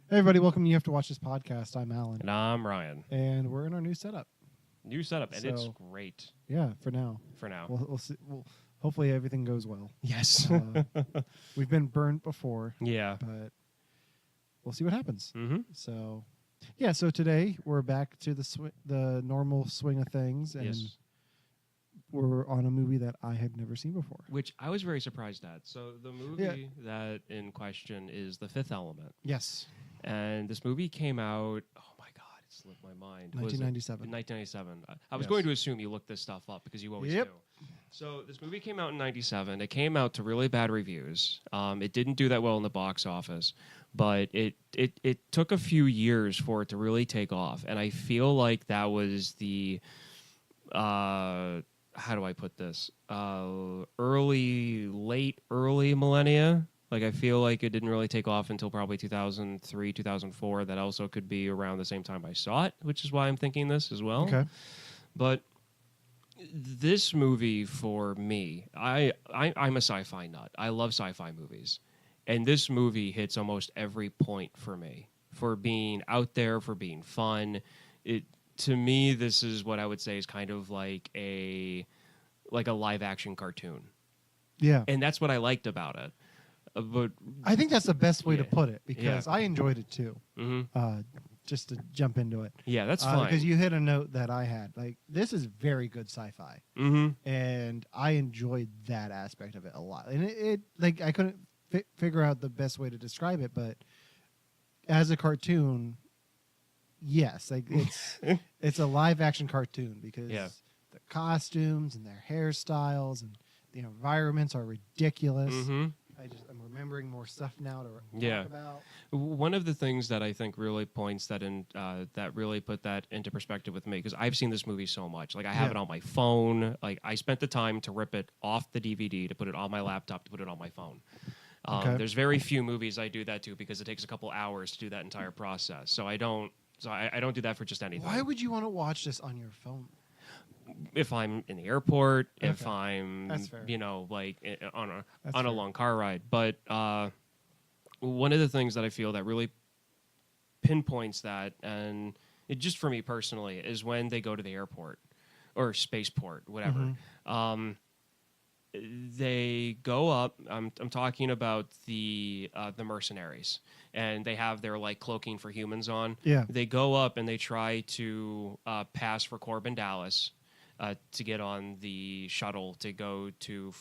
Hey everybody, welcome to You Have to Watch This podcast. I'm Alan. And I'm Ryan. And we're in our new setup. New setup, and it's So, great Yeah, for now. for now. We'll see. Hopefully everything goes well. Yes. We've been burnt before, Yeah. but we'll see what happens. Mm-hmm. So, yeah, so today we're back to the normal swing of things, and Yes. we're on a movie that I had never seen before. Which I was very surprised at. So the movie that in question is The Fifth Element. Yes. And this movie came out, oh my God, it slipped my mind. Was it? 1997. In 1997. I was Yes. going to assume you looked this stuff up because you always Yep. do. So this movie came out in 97. It came out to really bad reviews. It didn't do that well in the box office, but it took a few years for it to really take off. And I feel like that was the, how do I put this? Early millennia. Like, I feel like it didn't really take off until probably 2003, 2004. That also could be around the same time I saw it, which is why I'm thinking this as well. Okay. But this movie, for me, I'm a sci-fi nut. I love sci-fi movies. And this movie hits almost every point for me. For being out there, for being fun. To me, this is what I would say is kind of like a live-action cartoon. Yeah. And that's what I liked about it. But I think that's the best way to Yeah. put it because Yeah. I enjoyed it too. mhm. Just to jump into it. Yeah, that's fine. Because you hit a note that I had. Like, this is very good sci-fi. Mm-hmm. And I enjoyed that aspect of it a lot. And it like, I couldn't figure out the best way to describe it, but as a cartoon, yes. Like, it's a live-action cartoon because Yeah. the costumes and their hairstyles and the environments are ridiculous. Mm-hmm. I'm remembering more stuff now to Yeah. talk about. One of the things that I think really points that in, that really put that into perspective with me, because I've seen this movie so much. Like, I have Yeah. it on my phone. Like, I spent the time to rip it off the DVD, to put it on my laptop, to put it on my phone. Okay. There's very few movies I do that to because it takes a couple hours to do that entire process. So I don't do that for just anything. Why would you want to watch this on your phone? If I'm in the airport, if Okay. I'm, That's fair. like on a That's on a fair. long car ride. But one of the things that I feel that really pinpoints that, and it just for me personally, is when they go to the airport or spaceport, whatever. Mhm. They go up. I'm talking about the mercenaries, and they have their like cloaking for humans on. Yeah. They go up and they try to pass for Corbin Dallas to get on the shuttle to go to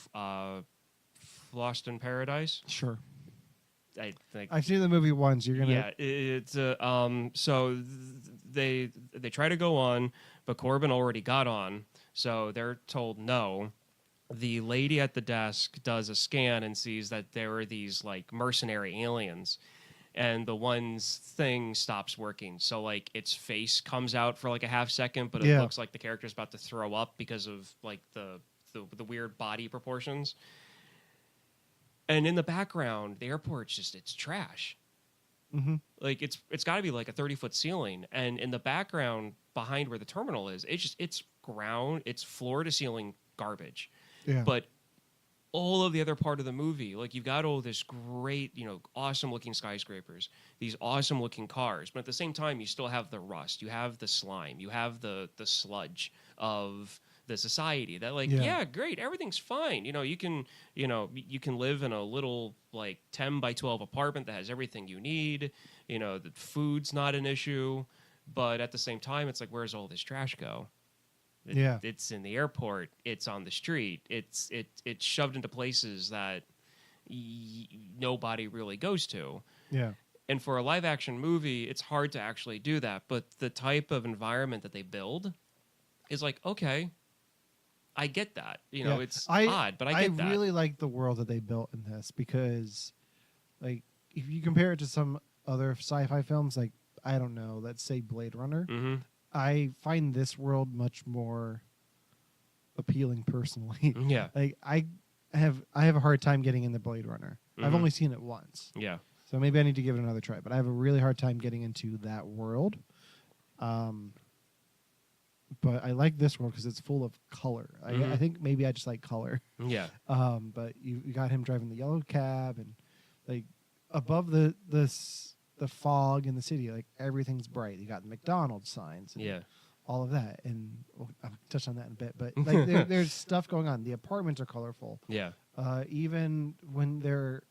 Floston Paradise. Sure. I think. I've seen the movie once. You're gonna. Yeah, it's so they try to go on, but Corbin already got on, so they're told no. The lady at the desk does a scan and sees that there are these like mercenary aliens, and the one's thing stops working. So like its face comes out for like a half second, but it Yeah. looks like the character's about to throw up because of like the weird body proportions. And in the background, the airport's just it's trash. Mm-hmm. Like it's got to be like a 30-foot ceiling, and in the background behind where the terminal is, it's floor to ceiling garbage. Yeah. But all of the other part of the movie, like you've got all this great, awesome looking skyscrapers, these awesome looking cars, but at the same time you still have the rust, you have the slime, you have the sludge of the society that like great, everything's fine. You can live in a little like 10 by 12 apartment that has everything you need. The food's not an issue, but at the same time it's like, where's all this trash go? It's in the airport. It's on the street. It's shoved into places that nobody really goes to. Yeah. And for a live action movie, it's hard to actually do that. But the type of environment that they build is like, okay, I get that. It's odd, but I get that. I really like the world that they built in this because, like, if you compare it to some other sci-fi films, like, I don't know, let's say Blade Runner. Mm-hmm. I find this world much more appealing personally. Yeah. Like I have a hard time getting into Blade Runner. I've Mhm. only seen it once. Yeah. So maybe I need to give it another try, but I have a really hard time getting into that world. But I like this world because it's full of color. Mhm. I think maybe I just like color. Yeah. But you got him driving the yellow cab and like above the the fog in the city. Like everything's bright. You got the McDonald's signs. And Yeah. all of that, and I'll touch on that in a bit. But like, there's stuff going on. The apartments are colorful. Yeah. Even when they're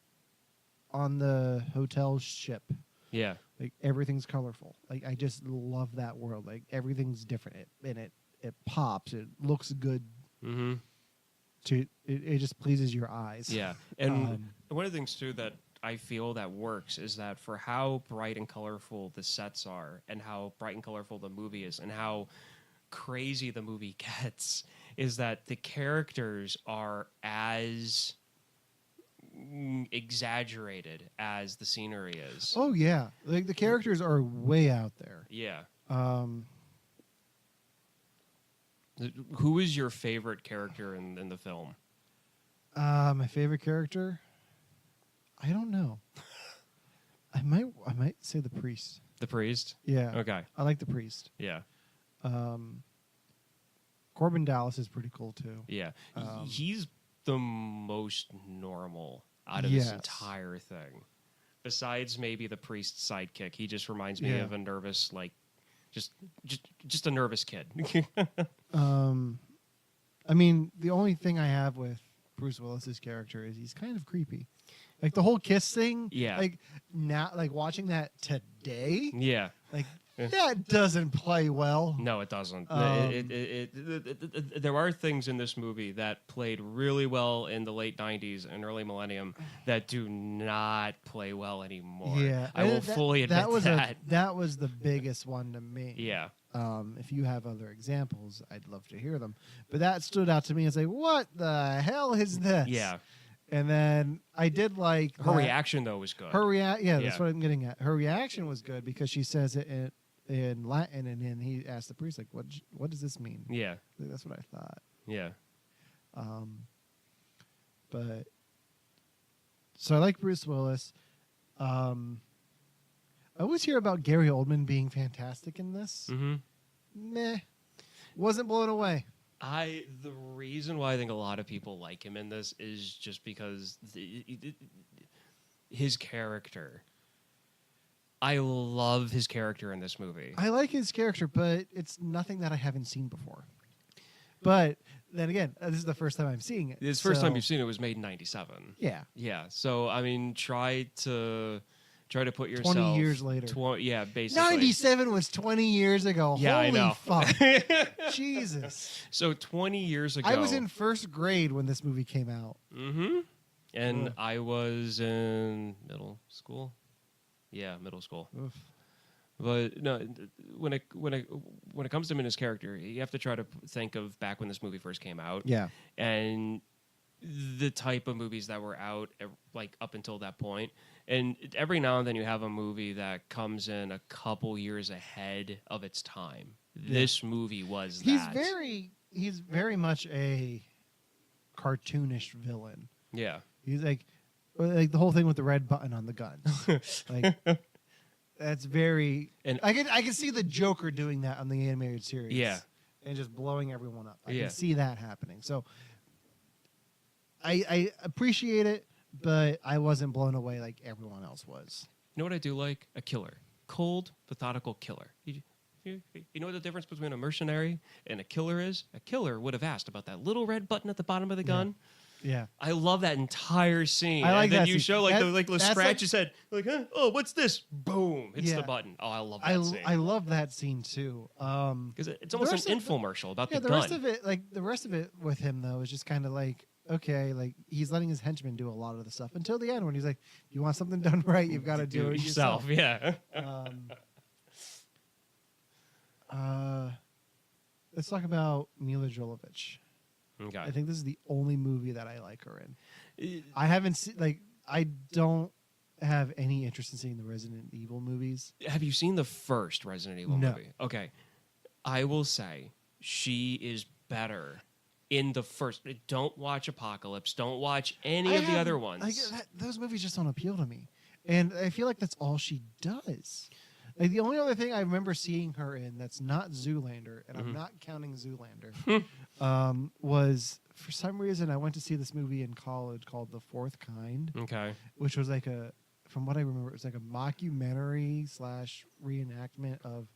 on the hotel ship, Yeah. like everything's colorful. Like I just love that world. Like everything's different, and it pops. It looks good. Mm-hmm. It just pleases your eyes. Yeah. And one of the things too that I feel that works is that for how bright and colorful the sets are, and how bright and colorful the movie is, and how crazy the movie gets, is that the characters are as exaggerated as the scenery is. Oh yeah, like the characters are way out there. Yeah. Um, Who is your favorite character in the film? my favorite character, I don't know. I might say the priest. The priest? Yeah. Okay. I like the priest. Yeah. Corbin Dallas is pretty cool too. Yeah. He's the most normal out of this entire thing. Besides maybe the priest's sidekick. He just reminds me of a nervous, like, just a nervous kid. I mean, the only thing I have with Bruce Willis's character is he's kind of creepy. Like the whole kiss thing. Yeah. Like now, like watching that today. Yeah. Like that doesn't play well. No, it doesn't. There are things in this movie that played really well in the late 90s and early millennium that do not play well anymore. Yeah. I will fully admit that. That was the biggest one to me. Yeah. If you have other examples, I'd love to hear them. But that stood out to me as like, what the hell is this? Yeah. And then I did like her reaction though was good. That's what I'm getting at. Her reaction was good because she says it in Latin, and then he asked the priest like, "What does this mean?" Yeah, like, that's what I thought. Yeah. But so I like Bruce Willis. I always hear about Gary Oldman being fantastic in this. Mm-hmm. Meh, wasn't blown away. The reason why I think a lot of people like him in this is just because his character. I love his character in this movie. I like his character, but it's nothing that I haven't seen before. But then again, this is the first time I'm seeing it. This first time you've seen it was made in 97. Yeah. Yeah. So I mean, try to put yourself 20 years later. Yeah, basically. 97 was 20 years ago. Yeah, Holy I know. Fuck. Jesus. So 20 years ago. I was in first grade when this movie came out. Mm-hmm. And I was in middle school. Yeah, middle school. Oof. But no, when it comes to him and his character, you have to try to think of back when this movie first came out. Yeah. And the type of movies that were out like up until that point. And every now and then you have a movie that comes in a couple years ahead of its time. Yeah. This movie was that. He's very much a cartoonish villain. Yeah. He's like the whole thing with the red button on the guns. Like that's very. And I can see the Joker doing that on the animated series. Yeah. And just blowing everyone up. I can see that happening. So I appreciate it, but I wasn't blown away like everyone else was. You know what I do like? A killer. Cold, methodical killer. You know what the difference between a mercenary and a killer is? A killer would have asked about that little red button at the bottom of the gun. Yeah. I love that entire scene. I like and then that you scene. show like the little scratch his head. Like, huh? Oh, what's this? Boom. Hits the button. Oh, I love that scene. I love that scene too. Because it's almost an infomercial about the gun. The rest of it with him though is just kind of like, okay, like he's letting his henchmen do a lot of the stuff until the end when he's like, "You want something done right, you've got to do it yourself." Yeah. Let's talk about Mila Jovovich. Okay. I think this is the only movie that I like her in. I haven't seen I don't have any interest in seeing the Resident Evil movies. Have you seen the first Resident Evil movie? Okay. I will say she is better in the first. Don't watch Apocalypse. Don't watch any of the other ones. Those movies just don't appeal to me. And I feel like that's all she does. Like the only other thing I remember seeing her in that's not Zoolander, and I'm not counting Zoolander, was for some reason I went to see this movie in college called The Fourth Kind. Okay. Which was like a from what I remember, it was like a mockumentary / reenactment of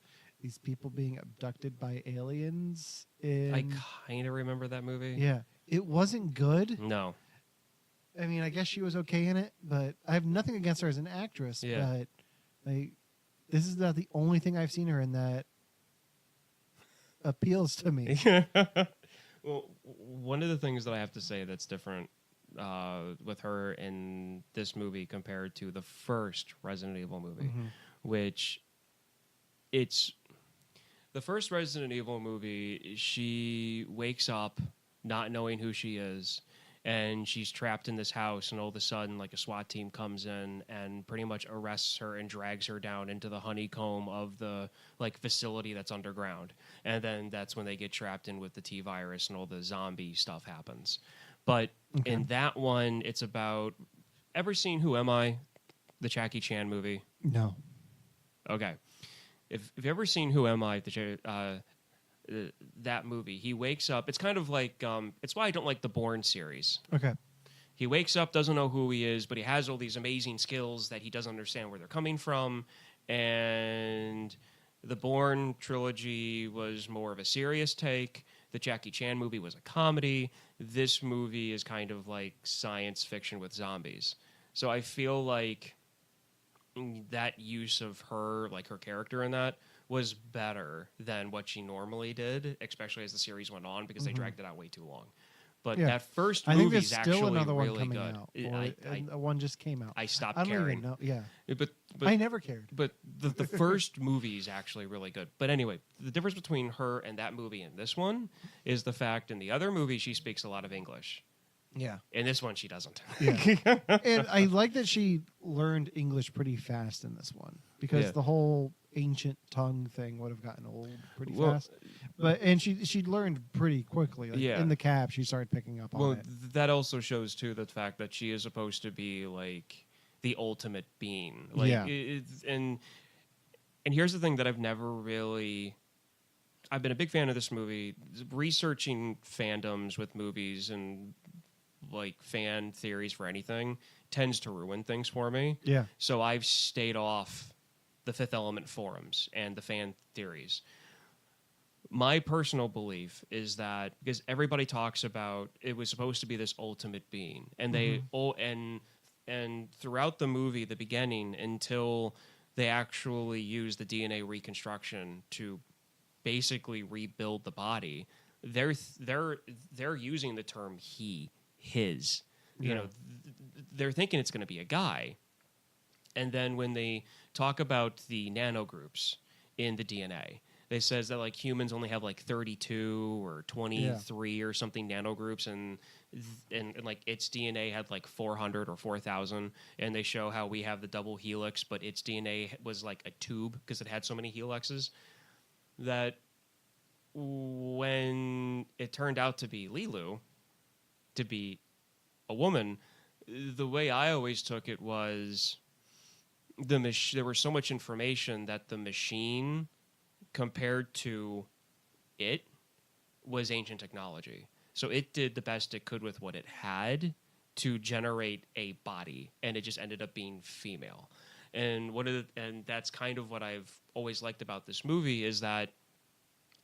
these people being abducted by aliens. I kind of remember that movie. Yeah, it wasn't good. No. I mean, I guess she was okay in it, but I have nothing against her as an actress. Yeah. But like, this is not the only thing I've seen her in that appeals to me. Well, one of the things that I have to say that's different with her in this movie compared to the first Resident Evil movie, which it's the first Resident Evil movie, she wakes up not knowing who she is, and she's trapped in this house, and all of a sudden, like, a SWAT team comes in and pretty much arrests her and drags her down into the honeycomb of the, like, facility that's underground. And then that's when they get trapped in with the T-virus and all the zombie stuff happens. But in that one, it's about... Ever seen Who Am I? The Jackie Chan movie? No. Okay. If you've ever seen Who Am I? That movie, he wakes up. It's kind of like it's why I don't like the Bourne series. Okay. He wakes up, doesn't know who he is, but he has all these amazing skills that he doesn't understand where they're coming from. And the Bourne trilogy was more of a serious take. The Jackie Chan movie was a comedy. This movie is kind of like science fiction with zombies. So I feel like that use of her, like her character in that, was better than what she normally did, especially as the series went on, because they dragged it out way too long. But that first movie is actually another one really coming good. out. One just came out. I stopped I don't caring. even know. Yeah. But I never cared. But the first movie is actually really good. But anyway, the difference between her and that movie and this one is the fact in the other movie she speaks a lot of English. Yeah. In this one, she doesn't. Yeah. And I like that she learned English pretty fast in this one, because the whole ancient tongue thing would have gotten old pretty fast. And she learned pretty quickly. Like, in the cab, she started picking up on it. That also shows, too, the fact that she is supposed to be, like, the ultimate being. Like, and here's the thing that I've never really... I've been a big fan of this movie. Researching fandoms with movies and like fan theories for anything tends to ruin things for me. Yeah. So I've stayed off the Fifth Element forums and the fan theories. My personal belief is that because everybody talks about it was supposed to be this ultimate being, and they and throughout the movie, the beginning until they actually use the DNA reconstruction to basically rebuild the body, they're using the term he, his. You know, they're thinking it's going to be a guy. And then when they talk about the nanogroups in the DNA, they says that like humans only have like 32 or 23 or something nanogroups, and like its DNA had like 400 or 4,000, and they show how we have the double helix, but its DNA was like a tube because it had so many helixes. That when it turned out to be Lilu, to be a woman, the way I always took it was there was so much information that the machine compared to it was ancient technology. So it did the best it could with what it had to generate a body, and it just ended up being female. And that's kind of what I've always liked about this movie is that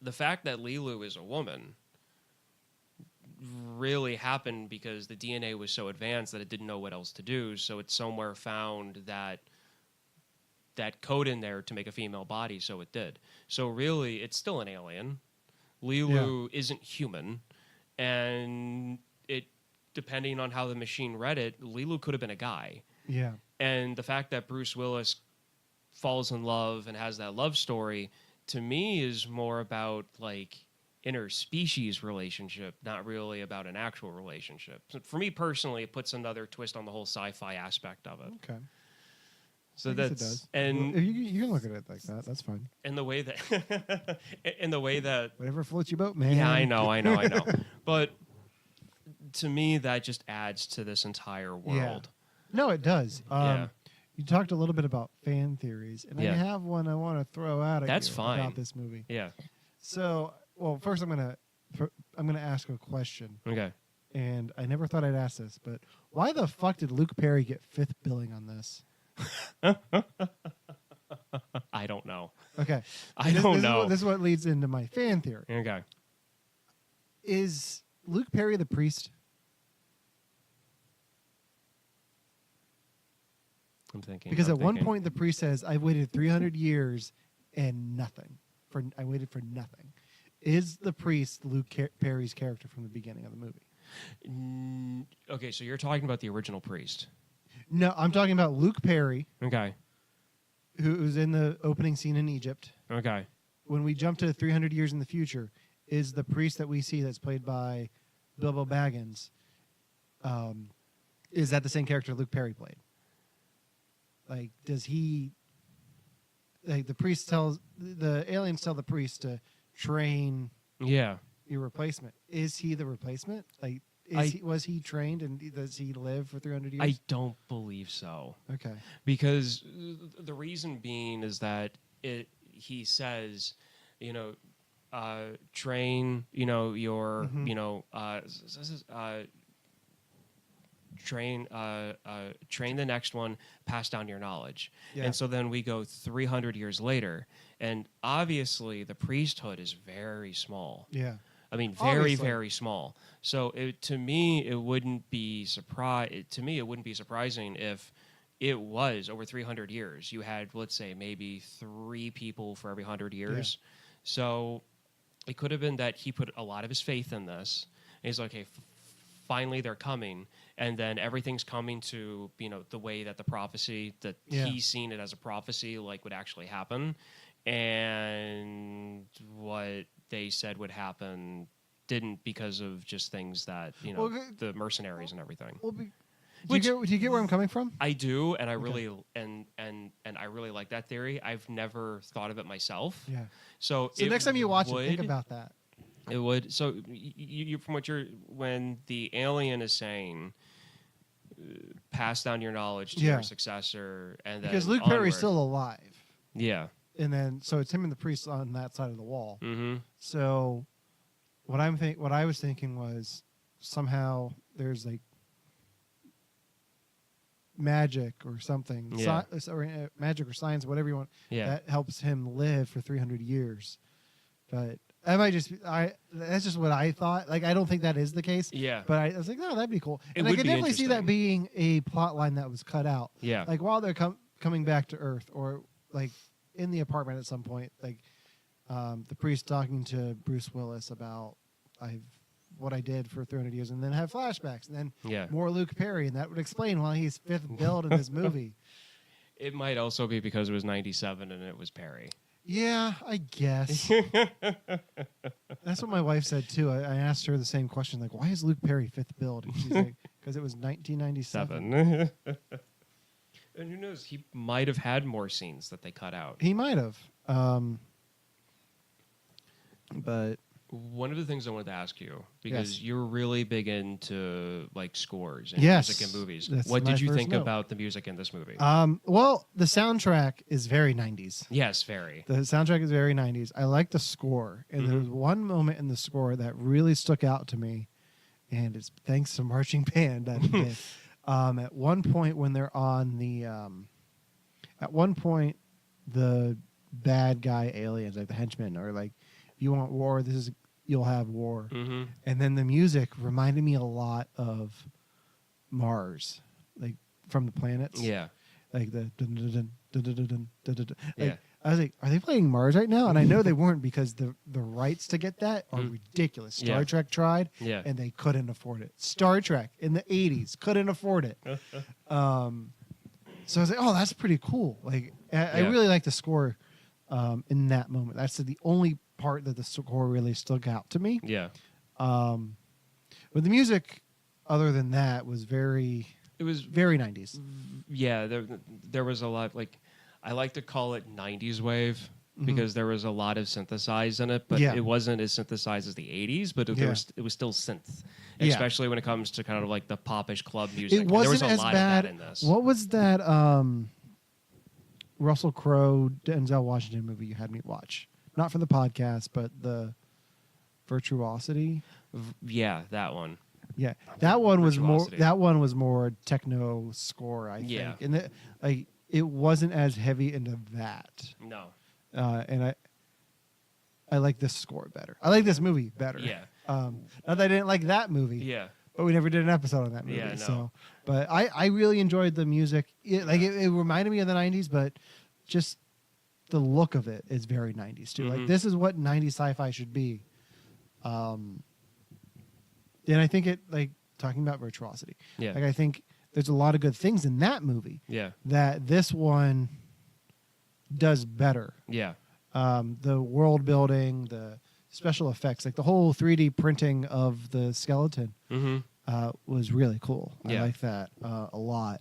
the fact that Lilu is a woman really happened because the DNA was so advanced that it didn't know what else to do. So it somewhere found that code in there to make a female body, so it did. So really, it's still an alien. Lilu isn't human, and it, depending on how the machine read it, Lilu could have been a guy. Yeah. And the fact that Bruce Willis falls in love and has that love story, to me, is more about like interspecies relationship, not really about an actual relationship. So for me personally, it puts another twist on the whole sci-fi aspect of it. Okay. So it does. And well, you can look at it like that. That's fine. In the way that whatever floats your boat, man. Yeah, I know. But to me, that just adds to this entire world. Yeah. No, it does. You talked a little bit about fan theories, and I have one I want to throw out at That's you fine. about this movie. Yeah. So, well, first I'm gonna ask a question. Okay. And I never thought I'd ask this, but why the fuck did Luke Perry get 5th billing on this? I don't know. Okay. I don't know. This is what leads into my fan theory. Okay. Is Luke Perry the priest? I'm thinking. Because I'm at one thinking. point the priest says, "I waited 300 years and nothing. I waited for nothing." Is the priest Luke Perry's character from the beginning of the movie? Okay, so you're talking about the original priest. No, I'm talking about Luke Perry, Okay. who's in the opening scene in Egypt. Okay. When we jump to 300 years in the future, is the priest that we see that's played by Bilbo Baggins, is that the same character Luke Perry played? Like, does he... Like, the aliens tell the priest to train Yeah. your replacement. Is he the replacement? Like, was he trained and does he live for 300 years? I don't believe so. Okay. Because the reason being is that he says, train, your, train the next one, pass down your knowledge. Yeah. And so then we go 300 years later, and obviously the priesthood is very small. Yeah. I mean, very, Obviously. very small. So to me, it wouldn't be surprising if it was over 300 years. You had, let's say, maybe 3 people for every 100 years. Yeah. So it could have been that he put a lot of his faith in this. And he's like, okay, finally they're coming. And then everything's coming to, the way that the prophecy, that he's seen it as a prophecy, like would actually happen. And what they said would happen didn't, because of just things that, the mercenaries and everything. Well, do you get where I'm coming from? I do, and I really and I really like that theory. I've never thought of it myself. Yeah. So next time you watch it, think about that. It would. So you from when the alien is saying, pass down your knowledge to your successor, and then because Luke Perry's still alive. Yeah. And then so it's him and the priest on that side of the wall. Mm-hmm. So what I was thinking was somehow there's like magic or something, magic or science, whatever you want, that helps him live for 300 years. But I might just that's just what I thought. Like, I don't think that is the case. Yeah. But I was like, no, that'd be cool. And It I would could be definitely see that interesting. being a plot line that was cut out. Yeah. Like while they're coming back to Earth, or like in the apartment at some point, like the priest talking to Bruce Willis about what I did for 300 years, and then have flashbacks, and then more Luke Perry, and that would explain why he's fifth billed in this movie. It might also be because it was 97 and it was Perry. Yeah, I guess. That's what my wife said too. I asked her the same question, like, why is Luke Perry fifth billed? And she's like, because it was 1997. And who knows? He might have had more scenes that they cut out. He might have. But one of the things I wanted to ask you, because you're really big into like scores and Yes. music and movies. That's What my did you first think note. about the music in this movie? Well, the soundtrack is very 90s. Yes, very. The soundtrack is very 90s. I like the score. And there was one moment in the score that really stuck out to me, and it's thanks to marching band. That did. At one point when they're on the the bad guy aliens, like the henchmen, are like, if you want war, you'll have war. Mm-hmm. And then the music reminded me a lot of Mars, like from the planets. Yeah. Like the dun, dun, dun, dun, dun, dun, dun, dun, dun, dun. Like, Yeah. I was like, are they playing Mars right now? And I know they weren't, because the rights to get that are ridiculous. Star Trek tried, and they couldn't afford it. Star Trek in the 80s couldn't afford it. So I was like, oh, that's pretty cool. Like, I really like the score in that moment. That's the only part that the score really stuck out to me. Yeah. But the music, other than that, was very 90s. Yeah, there was a lot, like, I like to call it 90s wave, because there was a lot of synthesized in it, but it wasn't as synthesized as the 80s, but it was still synth, especially when it comes to kind of like the popish club music. It wasn't there was a as lot bad. of that in this. What was that Russell Crowe, Denzel Washington movie you had me watch? Not for the podcast, but the Virtuosity. Yeah, that one. Yeah, that one was more. Virtuosity. That one was more techno score, I think. Yeah. And it wasn't as heavy into that. No. And I like this score better. I like this movie better. Yeah. Not that I didn't like that movie. Yeah. But we never did an episode on that movie. Yeah, no. So, but I really enjoyed the music. It reminded me of the 90s, but just the look of it is very 90s too. Like this is what 90s sci-fi should be. And I think it, like, talking about virtuosity. Yeah. Like, I think there's a lot of good things in that movie. Yeah. That this one does better. Yeah. The world building, the special effects, like the whole 3D printing of the skeleton was really cool. Yeah. I like that a lot.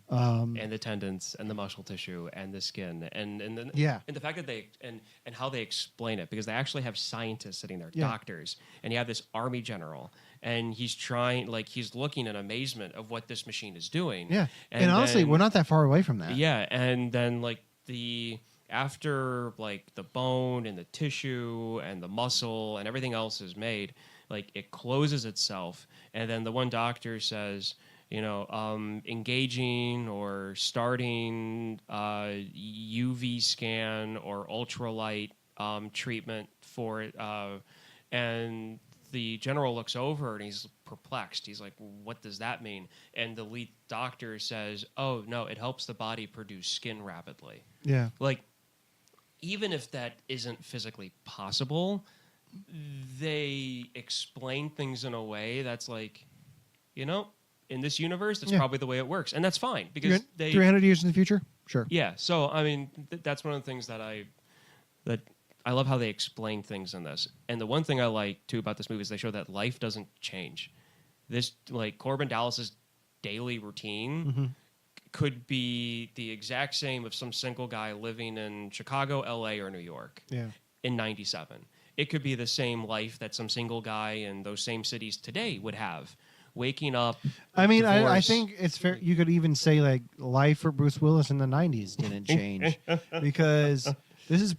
And the tendons and the muscle tissue and the skin and the fact that they and how they explain it, because they actually have scientists sitting there, doctors, and you have this army general, and he's looking in amazement of what this machine is doing. Yeah, and honestly, we're not that far away from that. Yeah, and then after like the bone and the tissue and the muscle and everything else is made, like it closes itself, and then the one doctor says, engaging or starting UV scan or ultralight treatment for it, and the general looks over and he's perplexed. He's like, what does that mean? And the lead doctor says, oh no, it helps the body produce skin rapidly. Yeah, like, even if that isn't physically possible, they explain things in a way that's like, in this universe, that's probably the way it works. And that's fine, because 300 years in the future? Sure. Yeah. So, I mean, that's one of the things that I love how they explain things in this. And the one thing I like, too, about this movie is they show that life doesn't change. This, like, Corbin Dallas's daily routine could be the exact same of some single guy living in Chicago, LA, or New York in 97. It could be the same life that some single guy in those same cities today would have. Waking up. I mean, I think it's fair. You could even say, like, life for Bruce Willis in the 90s didn't change, because this is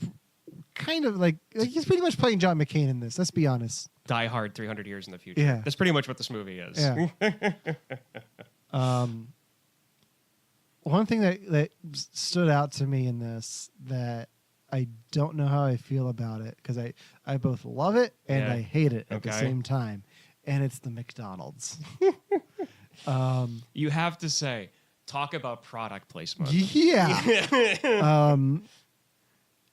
kind of like he's pretty much playing John McCain in this. Let's be honest. Die Hard 300 years in the future. Yeah. That's pretty much what this movie is. Yeah. One thing that stood out to me in this that I don't know how I feel about it, because I both love it and I hate it at the same time, and it's the McDonald's. You have to say, talk about product placement. Yeah.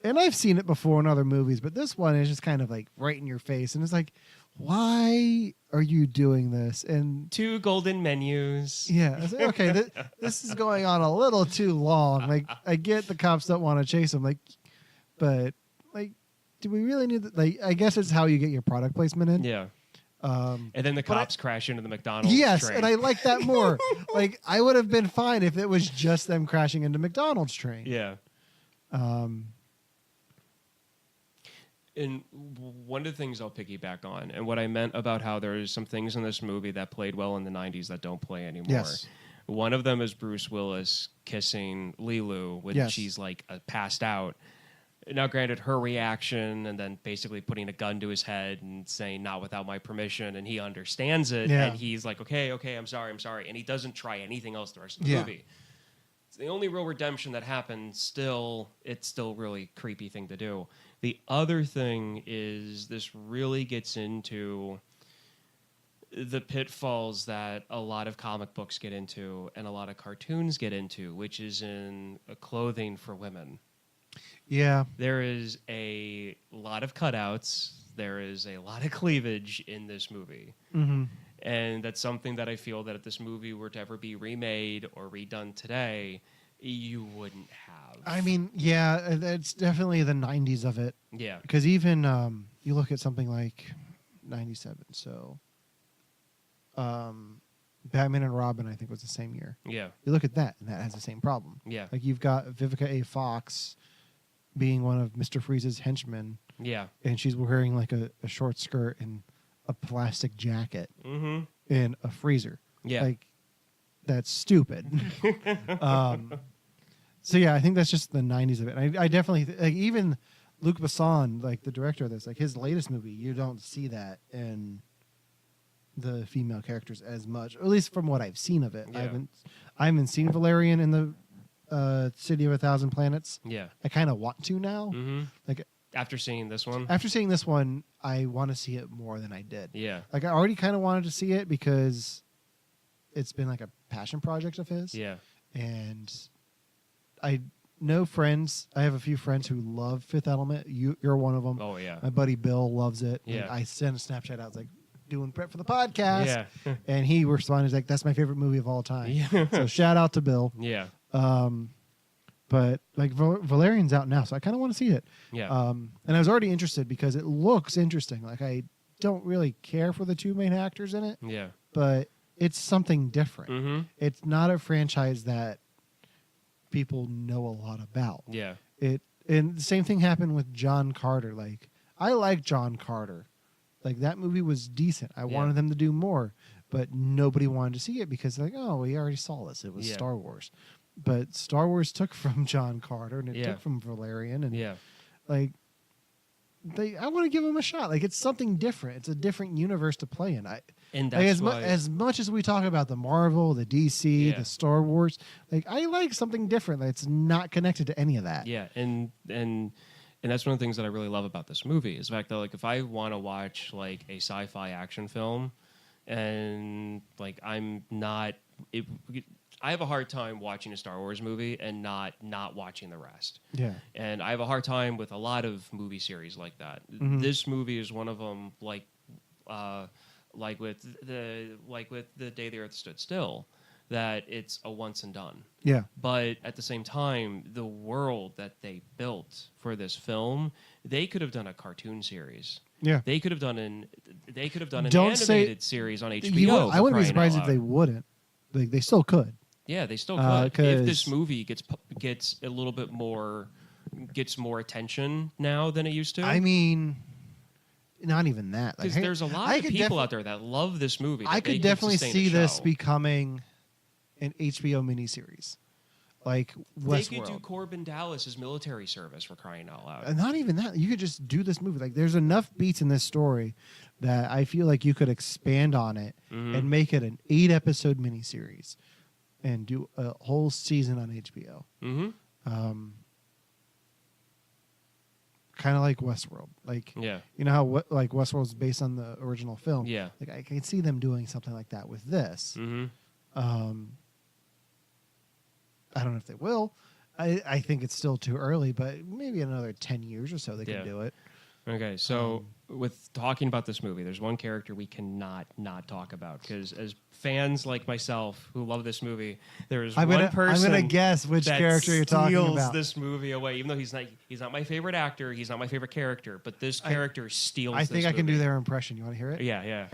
And I've seen it before in other movies, but this one is just kind of like right in your face, and it's like, why are you doing this? And 2 golden menus. Yeah. I was like, okay, this is going on a little too long. Like, I get the cops don't want to chase him, like, but like, do we really need that? Like, I guess it's how you get your product placement in. Yeah. And then the cops crash into the McDonald's train. And I like that more. Like, I would have been fine if it was just them crashing into McDonald's train. Yeah. And one of the things I'll piggyback on, and what I meant about how there's some things in this movie that played well in the 90s that don't play anymore. Yes. One of them is Bruce Willis kissing Lilu when she's like passed out. Now, granted, her reaction and then basically putting a gun to his head and saying, not without my permission, and he understands it, and he's like, okay, I'm sorry, and he doesn't try anything else the rest of the movie. It's the only real redemption that happens. It's still really creepy thing to do. The other thing is this really gets into the pitfalls that a lot of comic books get into and a lot of cartoons get into, which is in clothing for women. Yeah. There is a lot of cutouts. There is a lot of cleavage in this movie. Mm-hmm. And that's something that I feel that if this movie were to ever be remade or redone today, you wouldn't have. I mean, yeah, it's definitely the 90s of it. Yeah. Because even you look at something like 97, so Batman and Robin, I think, was the same year. Yeah. You look at that, and that has the same problem. Yeah. Like, you've got Vivica A. Fox being one of Mr. Freeze's henchmen. Yeah. And she's wearing, like, a short skirt and a plastic jacket in a freezer. Yeah. Like, that's stupid. So, yeah, I think that's just the 90s of it. I definitely, like, even Luc Besson, like, the director of this, like, his latest movie, you don't see that in the female characters as much, or at least from what I've seen of it. Yeah. I haven't seen Valerian in the City of a Thousand Planets. Yeah. I kind of want to now. Mm-hmm. Like After seeing this one. after seeing this one, I want to see it more than I did. Yeah. Like I already kind of wanted to see it because it's been like a passion project of his. Yeah. And I know friends. I have a few friends who love Fifth Element. You're one of them. Oh yeah. My buddy Bill loves it. Yeah. Like, I sent a Snapchat. I was like, doing prep for the podcast. Yeah. And he responded like, "That's my favorite movie of all time." Yeah. So shout out to Bill. Yeah. But like Valerian's out now, so I kind of want to see it. Yeah. And I was already interested because it looks interesting. Like I don't really care for the two main actors in it, Yeah. but it's something different. Mm-hmm. It's not a franchise that people know a lot about. Yeah. And the same thing happened with John Carter. Like I like John Carter. Like that movie was decent. I wanted them to do more, but nobody wanted to see it because like, oh, we already saw this. It was Star Wars. But Star Wars took from John Carter and it took from Valerian and like I want to give them a shot. Like it's something different. It's a different universe to play in. And that's like, as much as we talk about the Marvel, the DC, the Star Wars, like I like something different that's not connected to any of that. Yeah, and that's one of the things that I really love about this movie is the fact that like if I want to watch like a sci-fi action film, and like I have a hard time watching a Star Wars movie and not watching the rest. Yeah. And I have a hard time with a lot of movie series like that. Mm-hmm. This movie is one of them. Like with the Day the Earth Stood Still, that it's a once and done. Yeah. But at the same time, the world that they built for this film, they could have done a cartoon series. Yeah. They could have done an Don't animated series on HBO. I wouldn't be surprised if they wouldn't. Like they still could. Yeah, they still could. If this movie gets a little bit more attention now than it used to. I mean, not even that. Because like, there's a lot of people out there that love this movie. I could definitely see this becoming an HBO miniseries, like Westworld. They could do Corbin Dallas's military service for crying out loud. Not even that. You could just do this movie. Like, there's enough beats in this story that I feel like you could expand on it and make it an 8-episode miniseries and do a whole season on HBO. Mm-hmm. Kind of like Westworld. Like, you know how like Westworld's based on the original film? Yeah. Like, I can see them doing something like that with this. Mm-hmm. I don't know if they will. I think it's still too early, but maybe in another 10 years or so they can do it. Okay, so with talking about this movie, there's one character we cannot not talk about because as fans like myself who love this movie, there is one person. I'm gonna guess which character you're talking about. Steals this movie away, even though he's not my favorite actor, he's not my favorite character, but this character steals. I think this I can movie. do their impression. You want to hear it? Yeah.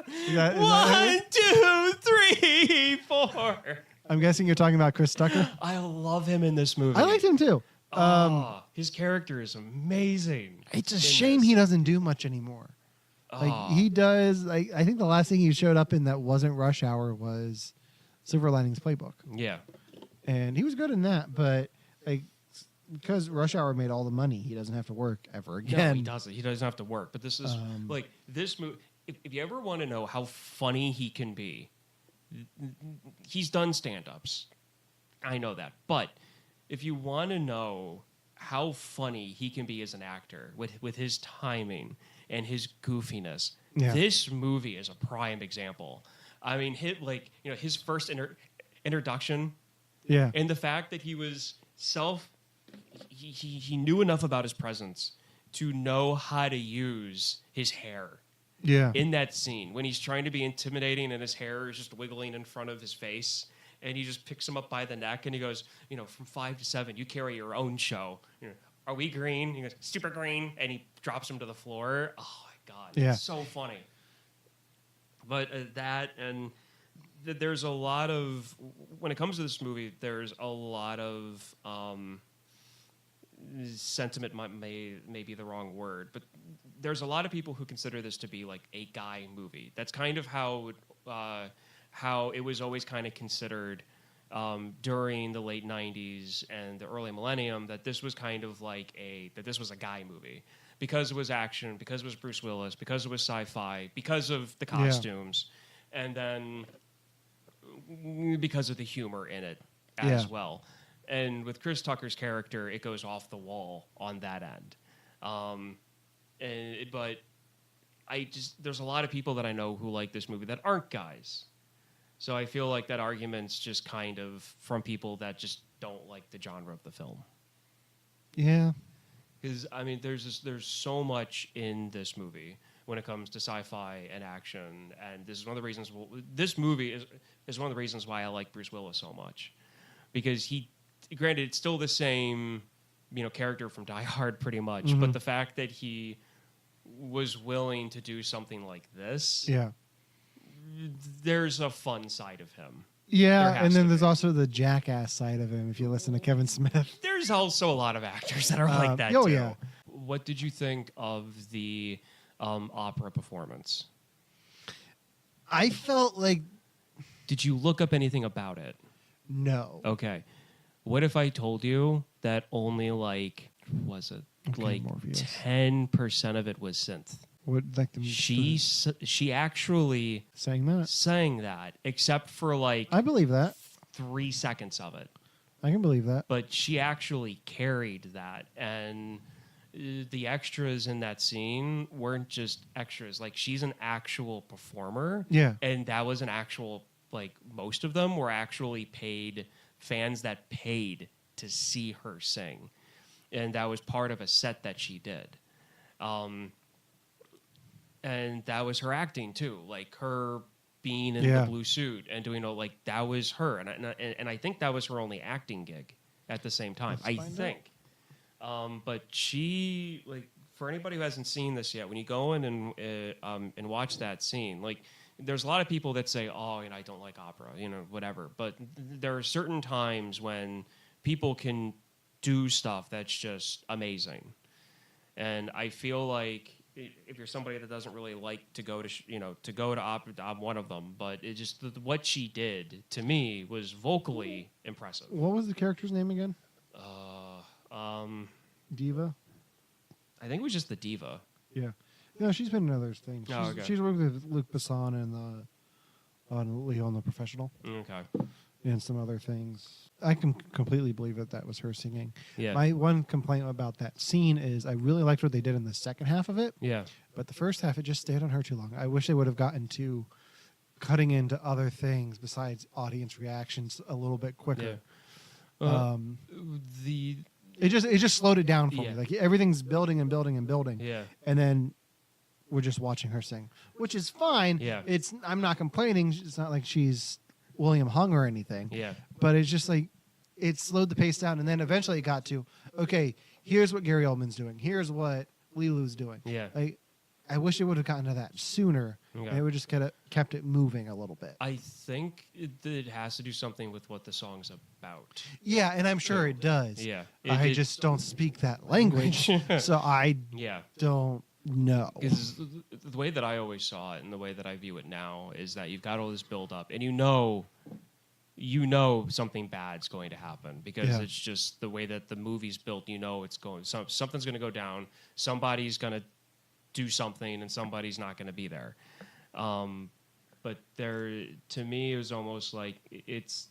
Is 1, 2, 3, 4. I'm guessing you're talking about Chris Tucker. I love him in this movie. I liked him too. His character is amazing. It's a shame he doesn't do much anymore. Like he does. Like I think the last thing he showed up in that wasn't Rush Hour was Silver Linings Playbook. Yeah, and he was good in that. But like because Rush Hour made all the money, he doesn't have to work ever again. No, he doesn't. He doesn't have to work. But this is like this movie. If you ever want to know how funny he can be, he's done stand-ups. I know that, but if you want to know how funny he can be as an actor with his timing and his goofiness, this movie is a prime example. I mean, his first introduction, and the fact that he was he knew enough about his presence to know how to use his hair. Yeah. In that scene, when he's trying to be intimidating and his hair is just wiggling in front of his face, and he just picks him up by the neck and he goes, from 5 to 7, you carry your own show. Are we green? He goes, super green, and he drops him to the floor. Oh my God, it's so funny. But there's a lot of when it comes to this movie, there's a lot of sentiment may be the wrong word, but there's a lot of people who consider this to be like a guy movie. That's kind of how it was always kind of considered during the late 90s and the early millennium, that this was kind of like this was a guy movie because it was action, because it was Bruce Willis, because it was sci-fi, because of the costumes. And then because of the humor in it as well. And with Chris Tucker's character, it goes off the wall on that end. But there's a lot of people that I know who like this movie that aren't guys. So I feel like that argument's just kind of from people that just don't like the genre of the film. Yeah. Because, I mean, there's so much in this movie when it comes to sci-fi and action. And this is one of the reasons, this movie is one of the reasons why I like Bruce Willis so much. Because granted, it's still the same, character from Die Hard pretty much. But the fact that he was willing to do something like this, there's a fun side of him. Yeah, and then there's also the jackass side of him, if you listen to Kevin Smith. There's also a lot of actors that are like that, too. Yeah. What did you think of the opera performance? I felt like... Did you look up anything about it? No. Okay. What if I told you that only, was it? Okay, 10% of it was synth. What, she actually sang that, except for I believe that 3 seconds of it. I can believe that. But she actually carried that, and the extras in that scene weren't just extras. Like, she's an actual performer. Yeah. And that was an actual, most of them were actually fans that paid to see her sing. And that was part of a set that she did. And that was her acting too, her being in the blue suit and doing that was her, and I think that was her only acting gig at the same time. I think, but she for anybody who hasn't seen this yet, when you go in and watch that scene, there's a lot of people that say, oh, I don't like opera, whatever. But there are certain times when people can do stuff that's just amazing, and I feel like. If you're somebody that doesn't really like to go to opera, I'm one of them. But it just what she did to me was vocally impressive. What was the character's name again? Diva. I think it was just the diva. Yeah, no, she's been in other things. She's worked with Luc Besson and on Leon the Professional. Okay. And some other things. I can completely believe that was her singing. Yeah. My one complaint about that scene is I really liked what they did in the second half of it. Yeah. But the first half, it just stayed on her too long. I wish they would have gotten to cutting into other things besides audience reactions a little bit quicker. Yeah. It just slowed it down for me. Everything's building and building and building. Yeah. And then we're just watching her sing, which is fine. Yeah. I'm not complaining. It's not like she's William Hung or anything. Yeah. But it's just it slowed the pace down, and then eventually it got to, okay, here's what Gary Oldman's doing. Here's what Lilu's doing. Yeah. I wish it would have gotten to that sooner. Okay. And it would just kept it moving a little bit. I think it has to do something with what the song's about. Yeah, and I'm sure it does. Yeah. I just don't speak that language, so I don't know. Because the way that I always saw it and the way that I view it now is that you've got all this build up, and you know something bad's going to happen because it's just the way that the movie's built. It's going. Something's going to go down. Somebody's going to do something, and somebody's not going to be there. But to me, it was almost like it's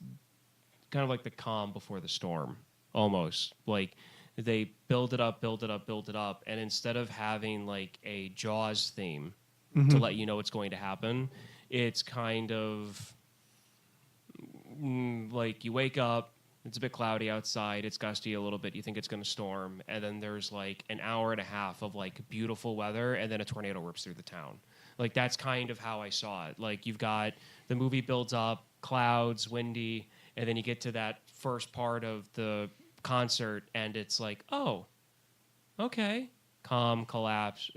kind of like the calm before the storm. Almost like they build it up, and instead of having a Jaws theme to let you know what's going to happen, it's kind of you wake up, it's a bit cloudy outside, it's gusty a little bit, you think it's going to storm, and then there's an hour and a half of beautiful weather, and then a tornado rips through the town. That's kind of how I saw it. You've got the movie builds up, clouds, windy, and then you get to that first part of the concert, and it's oh, okay, calm, collapse,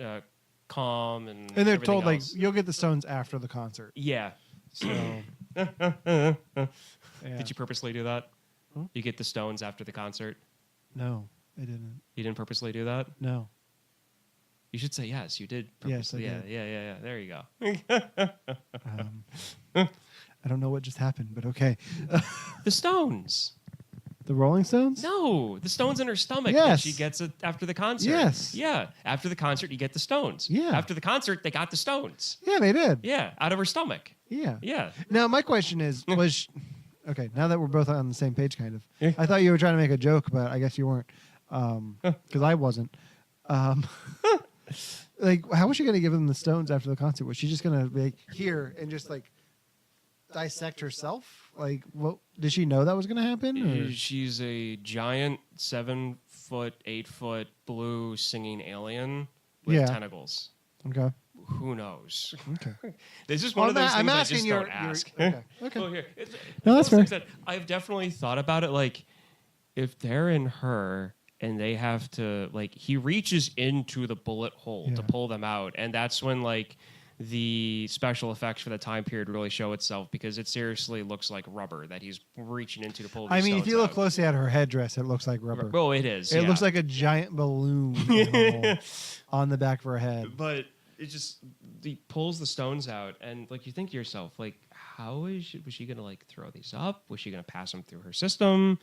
calm, and they're told else. You'll get the Stones after the concert. Yeah. So, Did you purposely do that? You get the Stones after the concert? No, I didn't. You didn't purposely do that? No. You should say yes. You did. Purposely. Yes, I did. Yeah. There you go. I don't know what just happened, but okay. The Stones. The Rolling Stones? No, the stones in her stomach Yes. that she gets it after the concert. Yes. Yeah. After the concert, you get the stones. Yeah. After the concert, they got the stones. Yeah, they did. Yeah, out of her stomach. Yeah. Yeah. Now, my question is, okay, now that we're both on the same page, kind of. Yeah. I thought you were trying to make a joke, but I guess you weren't. Because I wasn't. Like, how was she going to give them the stones after the concert? Was she just going to be like, here, and just, like, dissect herself? Like, what? Did she know that was going to happen? Or? She's a giant 7 foot, 8 foot blue singing alien with Yeah. tentacles. Okay. Who knows? Okay. This is one of those things I'm I asking just don't ask. Okay. Okay. Well, here, No, that's one of those fair. things that I've definitely thought about it. Like, if they're in her and they have to, like, he reaches into the bullet hole to Yeah. pull them out, and that's when, like, the special effects for the time period really show itself, because it seriously looks like rubber that he's reaching into to pull these I mean, if stones you look out. closely at her headdress, it looks like rubber. Oh, it is. It yeah. looks like a giant balloon on the back of her head. But it just, he pulls the stones out, and like you think to yourself, like, how was she gonna like throw these up? Was she gonna pass them through her system?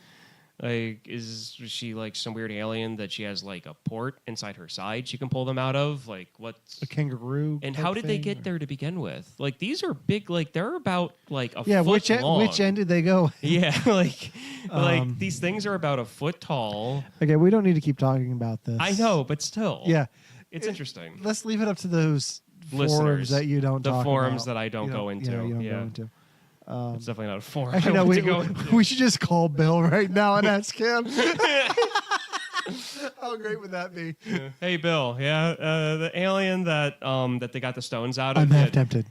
Like, was she like some weird alien that she has like a port inside her side she can pull them out of? Like, what's A kangaroo. and type how did they thing, get or- there to begin with? Like, these are big. Like, they're about like a Yeah, foot which long. end did they go? Yeah, like Um, these things are about a foot tall. Okay, we don't need to keep talking about this. I know, but still, Yeah, it's interesting. let's leave it up to those Listeners, forums that you don't the talk forums about. that I don't You go into. You don't Yeah. go into. It's definitely not a forum. Actually, I no, want to go we, into. we should just call Bill right now and ask him. How great would that be? Hey, Bill. Yeah, the alien that they got the stones out of. I'm half tempted.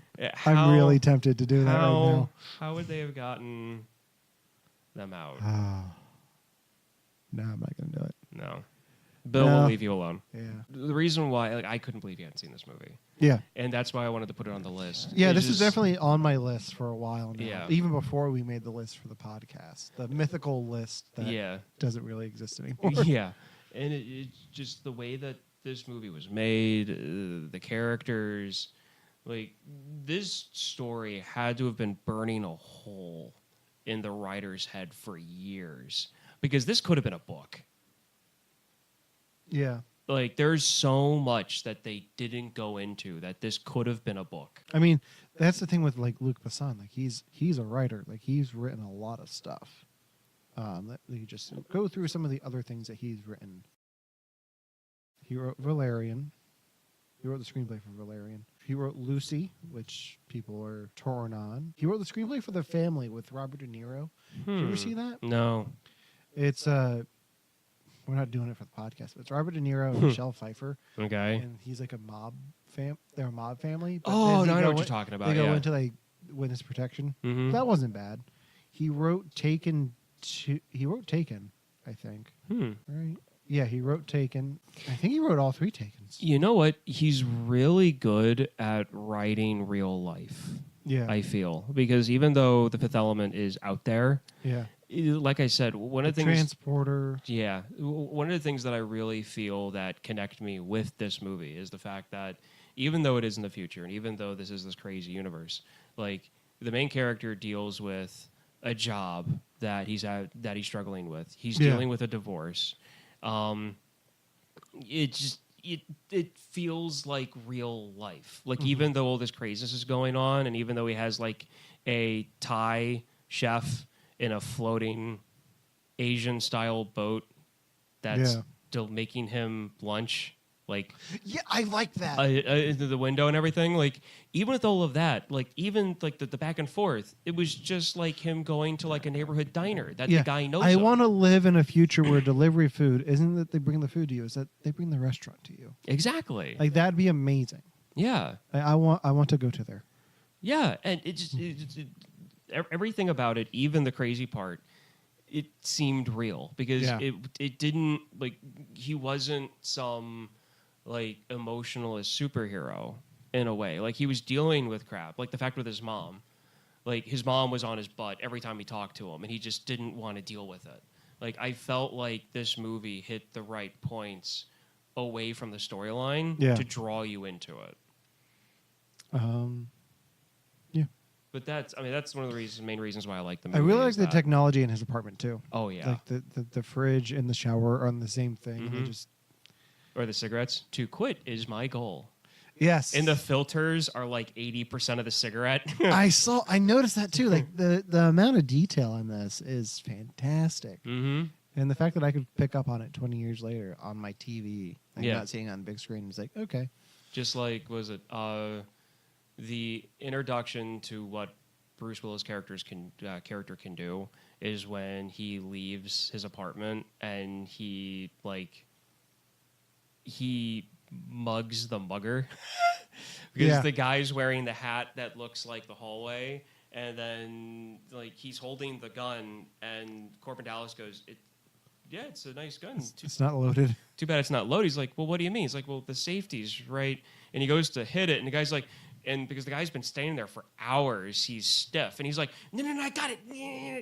I'm really tempted to do that right now. How would they have gotten them out? Oh. No, I'm not going to do it. No. Bill No. will leave you alone. Yeah. The reason why, like, I couldn't believe you hadn't seen this movie, Yeah. and that's why I wanted to put it on the list. Yeah, It this is just- definitely on my list for a while now. Yeah. Even before we made the list for the podcast. The mythical list that Yeah. doesn't really exist anymore. Yeah, and it's just the way that this movie was made, the characters, like, this story had to have been burning a hole in the writer's head for years, because this could have been a book. Yeah. Like, there's so much that they didn't go into that this could have been a book. I mean, that's the thing with like Luc Besson. Like he's a writer. Like he's written a lot of stuff. Let me just go through some of the other things that he's written. He wrote Valerian. He wrote the screenplay for Valerian. He wrote Lucy, which people are torn on. He wrote the screenplay for The Family with Robert De Niro. Did you ever see that? No. It's we're not doing it for the podcast, but it's Robert De Niro and Michelle Pfeiffer, Okay. and he's like a mob they're a mob family. But Oh, then no, they I know go what you're in- talking about. They go Yeah. into like witness protection. Mhm. That wasn't bad. He wrote Taken. He wrote Taken, I think. Right? Yeah, he wrote Taken. I think he wrote all three Takens. You know what? He's really good at writing real life. Yeah, I feel, because even though The Fifth Element is out there, yeah. like I said, one of the things. Transporter. Yeah, one of the things that I really feel that connect me with this movie is the fact that even though it is in the future, and even though this is this crazy universe, like, the main character deals with a job that he's struggling with. He's Yeah. dealing with a divorce. It feels like real life. Like, even though all this craziness is going on, and even though he has like a Thai chef in a floating Asian style boat that's Yeah. still making him lunch, like, Yeah, I like that. into the window and everything. Like, even with all of that, like, even like the back and forth, it was just like him going to like a neighborhood diner that the guy knows. I him. want to live in a future where delivery food isn't that they bring the food to you; is that they bring the restaurant to you. Exactly. Like that'd be amazing. Yeah. I want to go to there. Yeah, and everything about it, even the crazy part, it seemed real, because Yeah. it didn't, like, he wasn't some like emotionalist superhero in a way. Like, he was dealing with crap, like the fact with his mom. Like, his mom was on his butt every time he talked to him, and he just didn't want to deal with it. Like, I felt like this movie hit the right points away from the storyline Yeah. to draw you into it. Yeah. But that's one of the main reasons why I like the I movie. really like is the that- technology in his apartment too. Oh yeah. Like the fridge and the shower are on the same thing. And they Mhm. just Or the cigarettes. To quit is my goal. yes. And the filters are like 80% of the cigarette. I noticed that too. Like the amount of detail in this is fantastic. Mm-hmm. And the fact that I could pick up on it 20 years later on my TV, like Yeah. not seeing it on the big screen, is like, okay. Just like, was it the introduction to what Bruce Willis character can do is when he leaves his apartment and he mugs the mugger because Yeah. the guy's wearing the hat that looks like the hallway, and then like he's holding the gun, and Corbin Dallas goes, it's a nice gun. It's not loaded. Too bad it's not loaded. He's like, well, what do you mean? He's like, well, the safety's right. And he goes to hit it, and the guy's like, and because the guy's been standing there for hours, he's stiff. And he's like, no, I got it.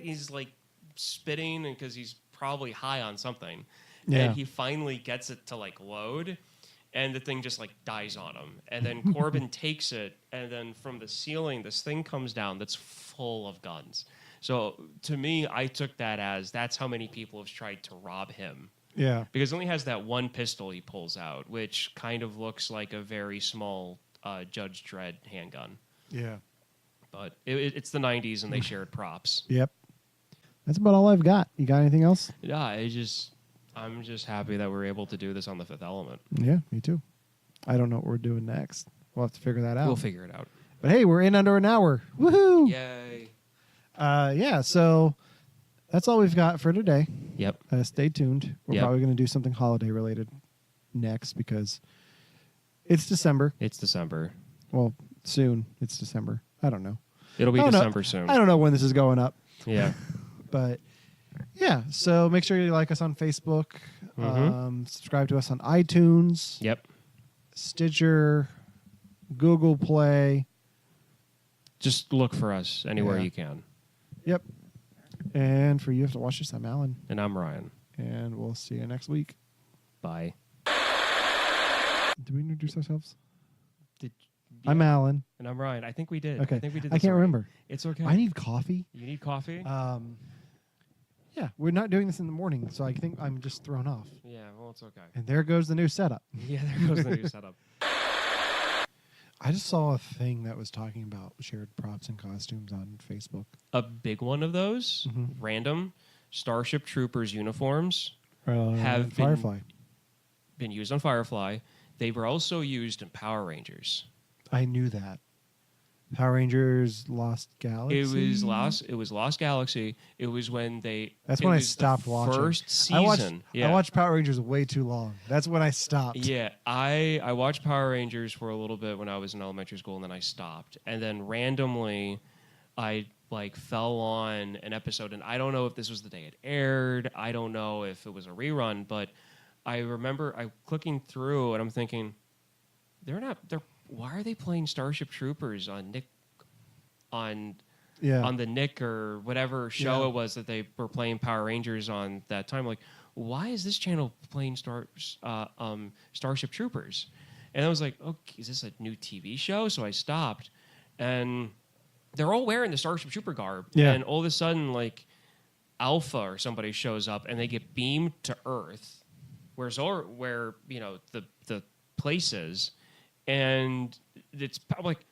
He's like spitting, and because he's probably high on something. Yeah. And he finally gets it to like load, and the thing just like dies on him. And then Corbin takes it, and then from the ceiling, this thing comes down that's full of guns. So to me, I took that as that's how many people have tried to rob him. Yeah. Because he only has that one pistol he pulls out, which kind of looks like a very small Judge Dredd handgun. Yeah. But it's the 90s, and they shared props. Yep. That's about all I've got. You got anything else? Yeah, I'm just happy that we're able to do this on The Fifth Element. Yeah, me too. I don't know what we're doing next. We'll have to figure that out. We'll figure it out. But hey, we're in under an hour. Woohoo! Yay. Yeah, so that's all we've got for today. Yep. Stay tuned. We're Yep. probably going to do something holiday related next because it's December. It's December. Well, soon. It's December. I don't know. It'll be I don't know. December soon. I don't know when this is going up. Yeah. But yeah, so make sure you like us on Facebook. Subscribe to us on iTunes, Yep. Stitcher, Google Play. Just look for us anywhere Yeah. you can. Yep. And for you have to watch this, I'm Alan. And I'm Ryan. And we'll see you next week. Bye. Did we introduce ourselves? Did, I'm Alan. And I'm Ryan. I think we did. Okay. I think we did. I This can't already. remember. It's okay. I need coffee. You need coffee? Yeah, we're not doing this in the morning, so I think I'm just thrown off. Yeah, well, it's okay. And there goes the new setup. Yeah, there goes the new setup. I just saw a thing that was talking about shared props and costumes on Facebook. A big one of those, random Starship Troopers uniforms have Firefly. been used on Firefly. They were also used in Power Rangers. I knew that. Power Rangers Lost Galaxy. It was Lost Galaxy. It was when they. That's it when I was the stopped watching. First season. I watched Power Rangers way too long. That's when I stopped. Yeah, I watched Power Rangers for a little bit when I was in elementary school, and then I stopped. And then randomly, I fell on an episode, and I don't know if this was the day it aired. I don't know if it was a rerun, but I remember I clicking through, and I'm thinking, why are they playing Starship Troopers on the Nick or whatever show it was that they were playing Power Rangers on that time? Like, why is this channel playing Starship Troopers? And I was like, okay, is this a new TV show? So I stopped, and they're all wearing the Starship Trooper garb. Yeah. And all of a sudden, like, Alpha or somebody shows up, and they get beamed to Earth, where the place is. And it's like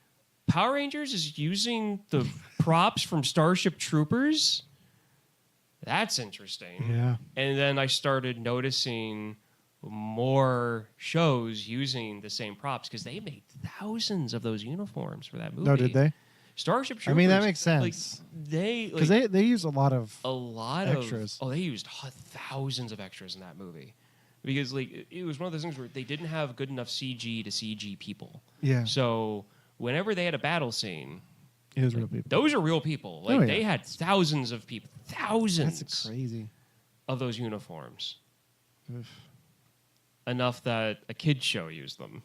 Power Rangers is using the props from Starship Troopers. That's interesting. Yeah. And then I started noticing more shows using the same props because they made thousands of those uniforms for that movie. No, did they? Starship Troopers. I mean, that makes sense. Because they use a lot of extras. They used thousands of extras in that movie. Because it was one of those things where they didn't have good enough CG to CG people. Yeah. So whenever they had a battle scene, it was real people. Those are real people. They had thousands of people, thousands. That's crazy. Of those uniforms. Oof. Enough that a kid show used them.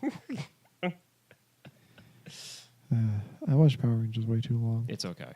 I watched Power Rangers way too long. It's okay.